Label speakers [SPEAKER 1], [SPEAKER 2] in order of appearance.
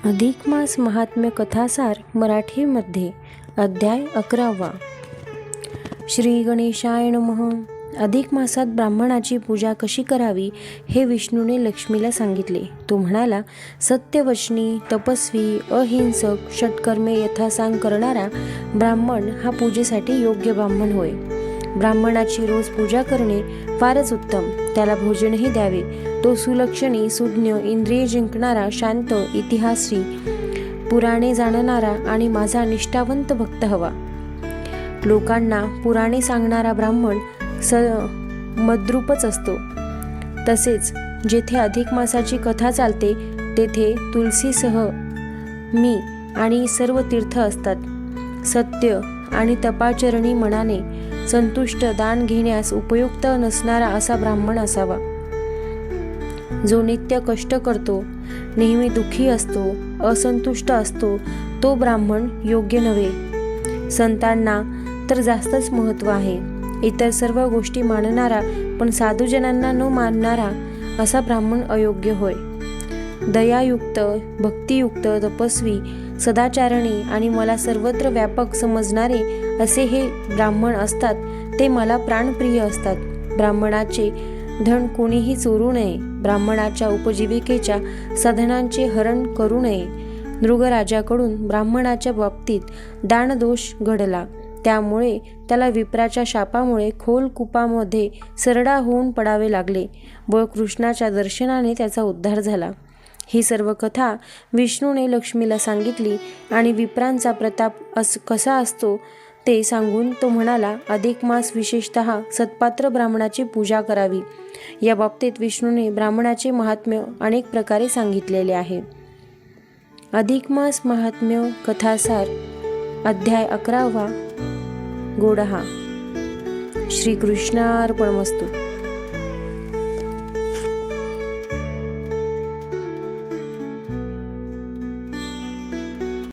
[SPEAKER 1] अधिक मास महात्म्य कथासार मराठीमध्ये अध्याय 11. श्री गणेशाय नमः. अधिक मासात ब्राह्मणाची पूजा कशी करावी हे विष्णूने लक्ष्मीला सांगितले. तो म्हणाला, सत्यवचनी, तपस्वी, अहिंसक, षटकर्मे यथासांग करणारा ब्राह्मण हा पूजेसाठी योग्य ब्राह्मण होय. ब्राह्मणाची रोज पूजा करणे फारच उत्तम. त्याला भोजनही द्यावे. तो सुलक्षणी, सुज्ञ, इंद्रिय जिंकणारा, शांत, इतिहासरी, पुराणे जाणणारा आणि माझा निष्ठावंत भक्त हवा. लोकांना पुराणे सांगणारा ब्राह्मण मद्रूपच असतो. तसेच जेथे अधिक मासाची कथा चालते तेथे तुलसीसह मी आणि सर्व तीर्थ असतात. सत्य आणि तपाचरणी मनाने संतुष्ट, दान घेण्यास उपयुक्त नसणारा असा ब्राह्मण असावा. जो नित्य कष्ट करतो, नेहमी दुःखी असतो, असंतुष्ट असतो, तो ब्राह्मण योग्य नव्हे. संतांना तर जास्तच महत्त्व आहे. इतर सर्व गोष्टी मानणारा पण साधूजनांना न मानणारा असा ब्राह्मण अयोग्य होय. दयायुक्त, भक्तियुक्त, तपस्वी, सदाचारणी आणि मला सर्वत्र व्यापक समजणारे असे हे ब्राह्मण असतात ते मला प्राणप्रिय असतात. ब्राह्मणाचे धन कोणीही चोरू नये. ब्राह्मणाच्या उपजीविकेच्या साधनांचे हरण करू नये. नृगराजाकडून ब्राह्मणाच्या बाबतीत दानदोष घडला. त्यामुळे त्याला विप्राच्या शापामुळे खोल कूपामध्ये सरडा होऊन पडावे लागले व कृष्णाच्या दर्शनाने त्याचा उद्धार झाला. ही सर्व कथा विष्णूने लक्ष्मीला सांगितली आणि विप्रांचा प्रताप कसा असतो ते सांगून तो म्हणाला, अधिक मास विशेषतः सत्पात्र ब्राह्मणाची पूजा करावी. या बाबतीत विष्णूने ब्राह्मणाचे महात्म्य अनेक प्रकारे सांगितलेले आहे. अधिक मास महात्म्य कथासार अध्याय 11. गोडहा. श्रीकृष्णार्पणमस्तु.